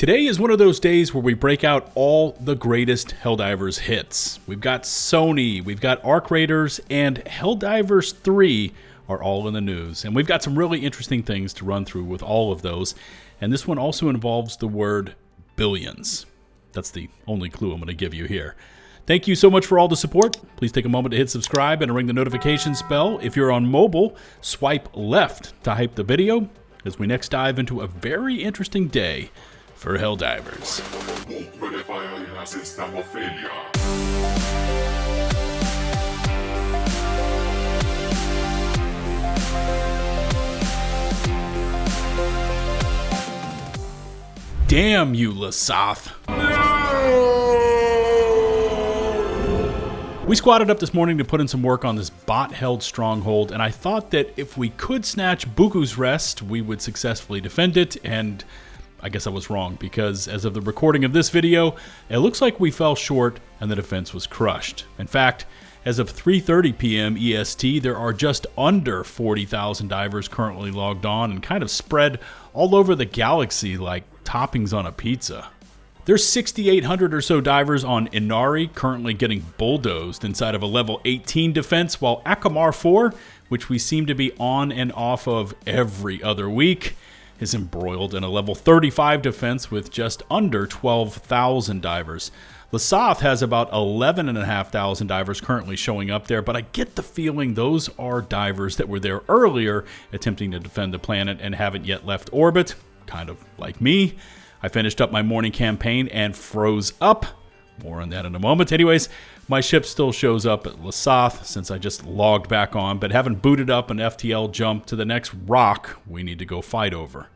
Today is one of those days where we break out all the greatest Helldivers hits. We've got SONY, we've got Arc Raiders, and Helldivers 3 are all in the news. And we've got some really interesting things to run through with all of those. And this one also involves the word billions. That's the only clue I'm going to give you here. Thank you so much for all the support. Please take a moment to hit subscribe and ring the notifications bell. If you're on mobile, swipe left to hype the video as we next dive into a very interesting day for Helldivers. Damn you, Lasoth. We squatted up this morning to put in some work on this bot-held stronghold, and I thought that if we could snatch Buku's Rest, we would successfully defend it, and I guess I was wrong, because as of the recording of this video, it looks like we fell short and the defense was crushed. In fact, as of 3:30 p.m. EST, there are just under 40,000 divers currently logged on and kind of spread all over the galaxy like toppings on a pizza. There's 6,800 or so divers on Inari currently getting bulldozed inside of a level 18 defense, while Akamar 4, which we seem to be on and off of every other week, is embroiled in a level 35 defense with just under 12,000 divers. Lasoth has about 11,500 divers currently showing up there, but I get the feeling those are divers that were there earlier attempting to defend the planet and haven't yet left orbit, kind of like me. I finished up my morning campaign and froze up. More on that in a moment. Anyways, my ship still shows up at Lasoth since I just logged back on, but haven't booted up an FTL jump to the next rock we need to go fight over.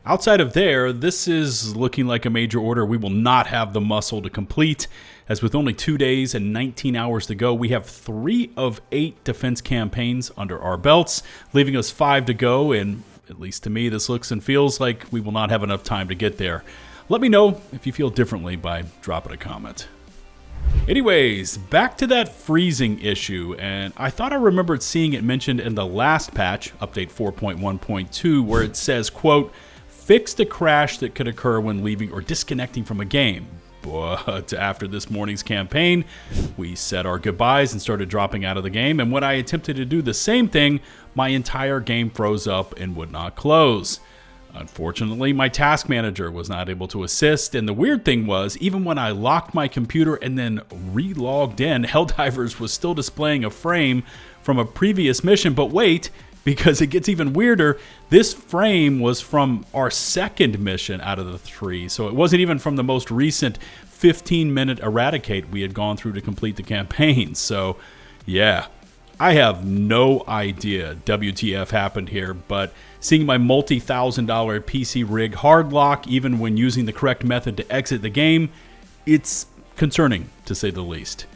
Outside of there, this is looking like a major order we will not have the muscle to complete, as with only 2 days and 19 hours to go, we have 3 of 8 defense campaigns under our belts, leaving us 5 to go, and at least to me, this looks and feels like we will not have enough time to get there. Let me know if you feel differently by dropping a comment. Anyways, back to that freezing issue, and I thought I remembered seeing it mentioned in the last patch, update 4.1.2, where it says, quote, fix the crash that could occur when leaving or disconnecting from a game. But after this morning's campaign, we said our goodbyes and started dropping out of the game, and when I attempted to do the same thing, my entire game froze up and would not close. Unfortunately, my task manager was not able to assist, and the weird thing was, even when I locked my computer and then re-logged in, Helldivers was still displaying a frame from a previous mission. But wait, because it gets even weirder, this frame was from our second mission out of the 3, so it wasn't even from the most recent 15-minute eradicate we had gone through to complete the campaign. So yeah, I have no idea WTF happened here, but seeing my multi-$1,000 PC rig hard lock even when using the correct method to exit the game, it's concerning to say the least.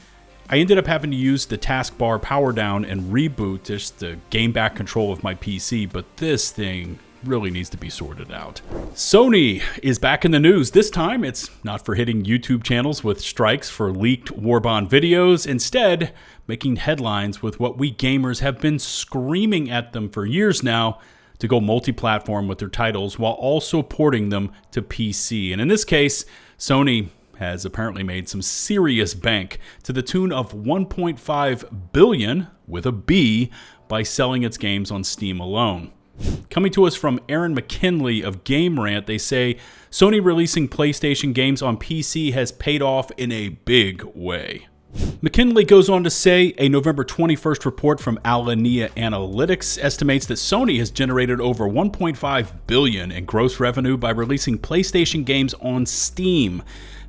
I ended up having to use the taskbar power down and reboot just to gain back control of my PC, but this thing really needs to be sorted out. SONY is back in the news. This time, it's not for hitting YouTube channels with strikes for leaked Warbond videos. Instead, making headlines with what we gamers have been screaming at them for years now to go multi-platform with their titles while also porting them to PC. And in this case, SONY has apparently made some serious bank to the tune of $1.5 billion with a B by selling its games on Steam alone. Coming to us from Aaron McKinley of Game Rant, they say Sony releasing PlayStation games on PC has paid off in a big way. McKinley goes on to say a November 21st report from Alinea Analytics estimates that Sony has generated over $1.5 billion in gross revenue by releasing PlayStation games on Steam.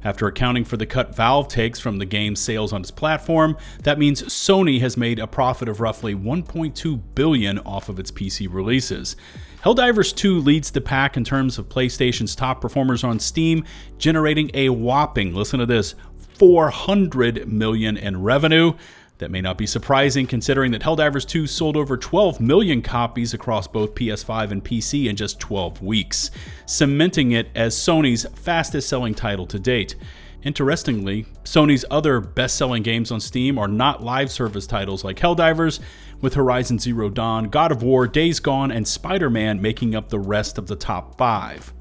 After accounting for the cut Valve takes from the game's sales on its platform, that means Sony has made a profit of roughly $1.2 billion off of its PC releases. Helldivers 2 leads the pack in terms of PlayStation's top performers on Steam, generating a whopping, listen to this, $400 million in revenue. That may not be surprising considering that Helldivers 2 sold over 12 million copies across both PS5 and PC in just 12 weeks, cementing it as Sony's fastest selling title to date. Interestingly, Sony's other best-selling games on Steam are not live service titles like Helldivers, with Horizon Zero Dawn, God of War, Days Gone, and Spider-Man making up the rest of the top 5.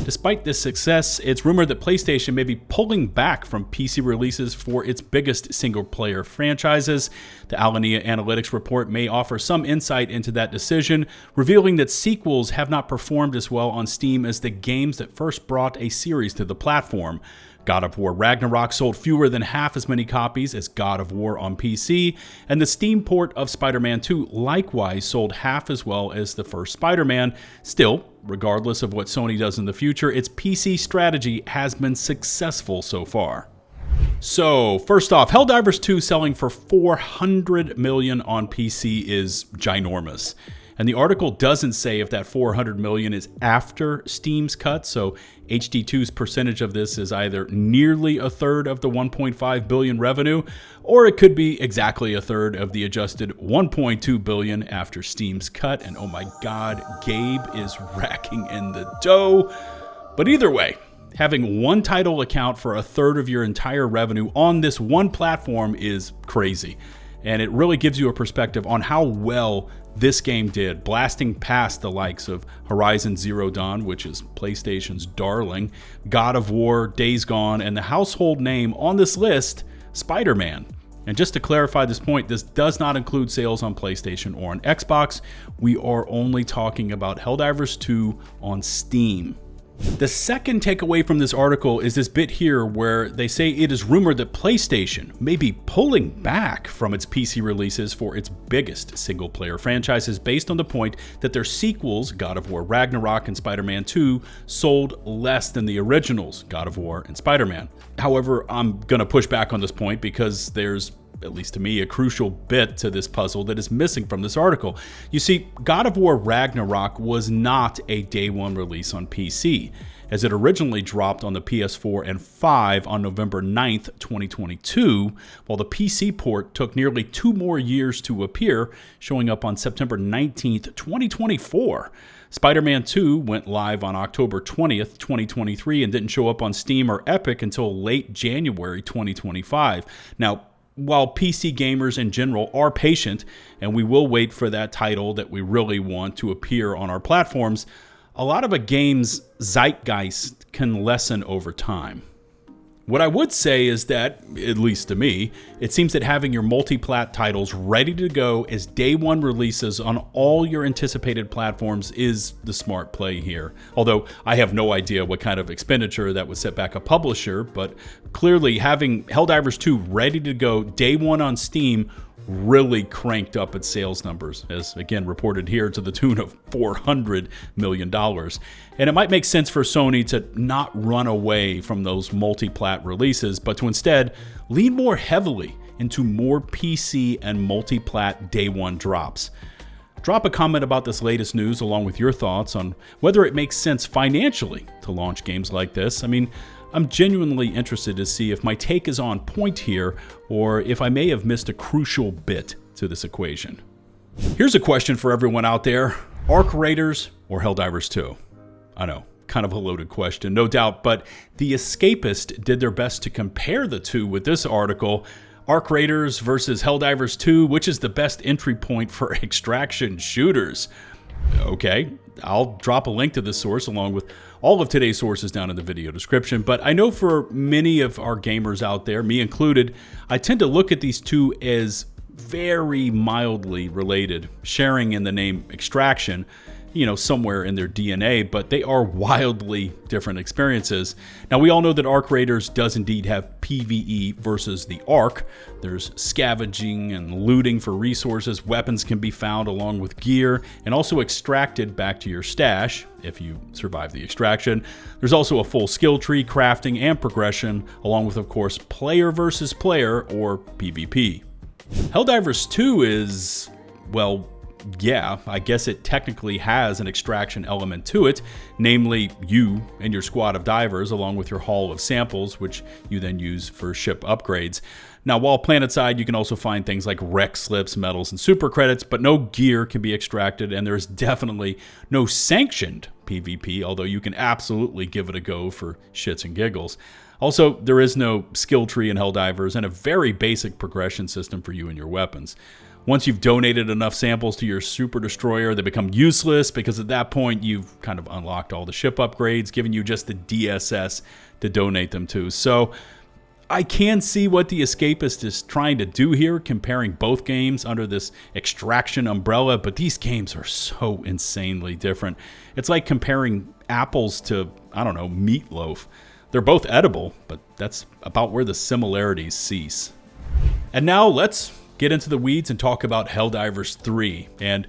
Despite this success, it's rumored that PlayStation may be pulling back from PC releases for its biggest single-player franchises. The Alinea Analytics report may offer some insight into that decision, revealing that sequels have not performed as well on Steam as the games that first brought a series to the platform. God of War Ragnarok sold fewer than half as many copies as God of War on PC, and the Steam port of Spider-Man 2 likewise sold half as well as the first Spider-Man. Still, regardless of what Sony does in the future, its PC strategy has been successful so far. So, first off, Helldivers 2 selling for $400 million on PC is ginormous. And the article doesn't say if that $400 million is after Steam's cut, so HD2's percentage of this is either nearly a third of the $1.5 billion revenue, or it could be exactly a third of the adjusted $1.2 billion after Steam's cut. And oh my God, Gabe is racking in the dough. But either way, having one title account for a third of your entire revenue on this one platform is crazy. And it really gives you a perspective on how well this game did, blasting past the likes of Horizon Zero Dawn, which is PlayStation's darling, God of War, Days Gone, and the household name on this list, Spider-Man. And just to clarify this point, this does not include sales on PlayStation or on Xbox. We are only talking about Helldivers 2 on Steam. The second takeaway from this article is this bit here where they say it is rumored that PlayStation may be pulling back from its PC releases for its biggest single-player franchises based on the point that their sequels, God of War Ragnarok and Spider-Man 2, sold less than the originals, God of War and Spider-Man. However, I'm going to push back on this point because there's, at least to me, a crucial bit to this puzzle that is missing from this article. You see, God of War Ragnarok was not a day one release on PC, as it originally dropped on the PS4 and 5 on November 9th, 2022, while the PC port took nearly 2 more years to appear, showing up on September 19th, 2024. Spider-Man 2 went live on October 20th, 2023, and didn't show up on Steam or Epic until late January 2025. Now, while PC gamers in general are patient, and we will wait for that title that we really want to appear on our platforms, a lot of a game's zeitgeist can lessen over time. What I would say is that, at least to me, it seems that having your multi-plat titles ready to go as day one releases on all your anticipated platforms is the smart play here. Although I have no idea what kind of expenditure that would set back a publisher, but clearly having Helldivers 2 ready to go day one on Steam really cranked up its sales numbers, as again reported here, to the tune of $400 million. And it might make sense for Sony to not run away from those multi-plat releases, but to instead lean more heavily into more PC and multi-plat day one drops. Drop a comment about this latest news along with your thoughts on whether it makes sense financially to launch games like this. I mean, I'm genuinely interested to see if my take is on point here, or if I may have missed a crucial bit to this equation. Here's a question for everyone out there: Arc Raiders or Helldivers 2? I know, kind of a loaded question, no doubt, but The Escapist did their best to compare the two with this article. Arc Raiders versus Helldivers 2, which is the best entry point for extraction shooters? Okay, I'll drop a link to this source along with all of today's sources down in the video description, but I know for many of our gamers out there, me included, I tend to look at these two as very mildly related, sharing in the name extraction, somewhere in their DNA, but they are wildly different experiences. Now, we all know that Arc Raiders does indeed have PvE versus the Arc. There's scavenging and looting for resources. Weapons can be found along with gear and also extracted back to your stash if you survive the extraction. There's also a full skill tree, crafting, and progression, along with, of course, player versus player, or PvP. Helldivers 2 is, well, yeah, I guess it technically has an extraction element to it, namely you and your squad of divers along with your haul of samples, which you then use for ship upgrades. Now, while planetside, you can also find things like wreck slips, medals, and super credits, but no gear can be extracted, and there's definitely no sanctioned PvP, although you can absolutely give it a go for shits and giggles. Also, there is no skill tree in Helldivers and a very basic progression system for you and your weapons. Once you've donated enough samples to your Super Destroyer, they become useless because at that point you've kind of unlocked all the ship upgrades, giving you just the DSS to donate them to. So I can see what the Escapist is trying to do here, comparing both games under this Extraction umbrella, but these games are so insanely different. It's like comparing apples to, I don't know, meatloaf. They're both edible, but that's about where the similarities cease. And now let's get into the weeds and talk about Helldivers 3. And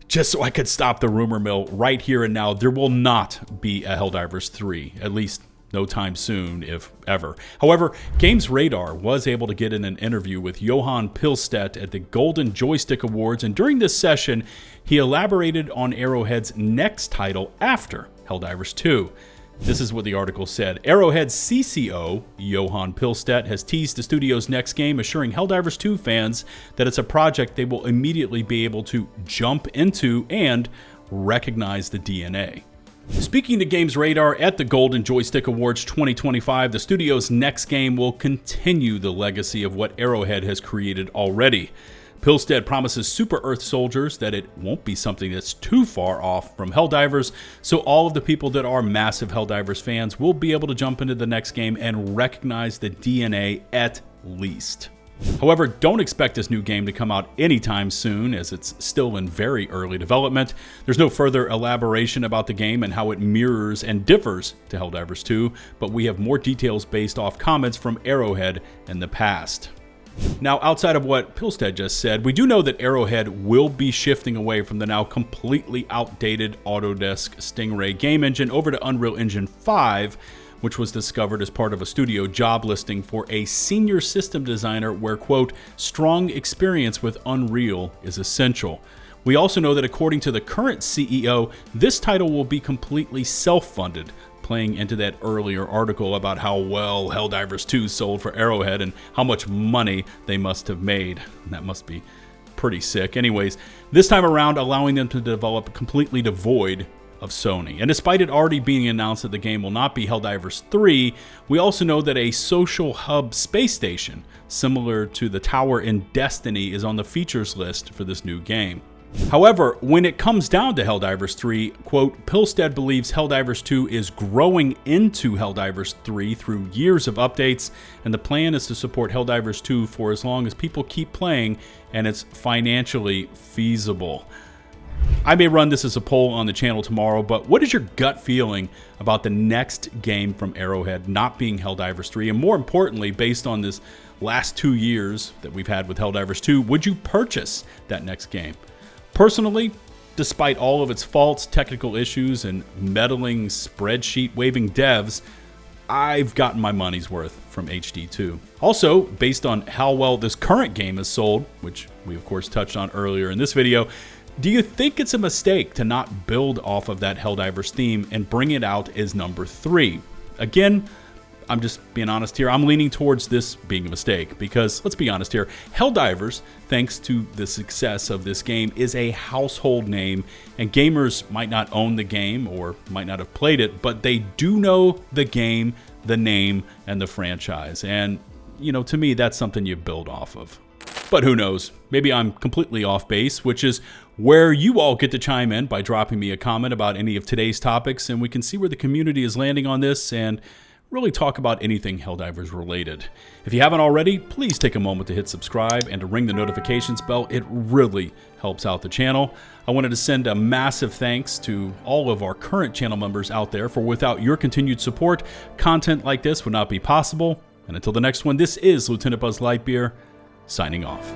just so I could stop the rumor mill right here and now, there will not be a Helldivers 3, at least no time soon, if ever. However, Games Radar was able to get in an interview with Johan Pilestedt at the Golden Joystick Awards, and during this session, he elaborated on Arrowhead's next title after Helldivers 2. This is what the article said. Arrowhead's CCO, Johan Pilestedt, has teased the studio's next game, assuring Helldivers 2 fans that it's a project they will immediately be able to jump into and recognize the DNA. Speaking to Games Radar at the Golden Joystick Awards 2025, the studio's next game will continue the legacy of what Arrowhead has created already. Pilestedt promises Super Earth soldiers that it won't be something that's too far off from Helldivers, so all of the people that are massive Helldivers fans will be able to jump into the next game and recognize the DNA at least. However, don't expect this new game to come out anytime soon, as it's still in very early development. There's no further elaboration about the game and how it mirrors and differs to Helldivers 2, but we have more details based off comments from Arrowhead in the past. Now, outside of what Pilestedt just said, we do know that Arrowhead will be shifting away from the now completely outdated Autodesk Stingray game engine over to Unreal Engine 5, which was discovered as part of a studio job listing for a senior system designer where, quote, strong experience with Unreal is essential. We also know that according to the current CEO, this title will be completely self-funded, playing into that earlier article about how well Helldivers 2 sold for Arrowhead and how much money they must have made. That must be pretty sick. Anyways, this time around, allowing them to develop completely devoid of Sony. And despite it already being announced that the game will not be Helldivers 3, we also know that a social hub space station, similar to the tower in Destiny, is on the features list for this new game. However, when it comes down to Helldivers 3, quote, Pilestedt believes Helldivers 2 is growing into Helldivers 3 through years of updates, and the plan is to support Helldivers 2 for as long as people keep playing and it's financially feasible. I may run this as a poll on the channel tomorrow, but what is your gut feeling about the next game from Arrowhead not being Helldivers 3? And more importantly, based on this last 2 years that we've had with Helldivers 2, would you purchase that next game? Personally, despite all of its faults, technical issues, and meddling spreadsheet-waving devs, I've gotten my money's worth from HD2. Also, based on how well this current game is sold, which we of course touched on earlier in this video, do you think it's a mistake to not build off of that Helldivers theme and bring it out as number 3? Again, I'm just being honest here. I'm leaning towards this being a mistake because, let's be honest here, Helldivers, thanks to the success of this game, is a household name, and gamers might not own the game or might not have played it, but they do know the game, the name, and the franchise. And, you know, to me, that's something you build off of. But who knows? Maybe I'm completely off base, which is where you all get to chime in by dropping me a comment about any of today's topics, and we can see where the community is landing on this and really talk about anything Helldivers related. If you haven't already, please take a moment to hit subscribe and to ring the notifications bell. It really helps out the channel. I wanted to send a massive thanks to all of our current channel members out there, for without your continued support, content like this would not be possible. And until the next one, this is LtBuzzLitebeer, signing off.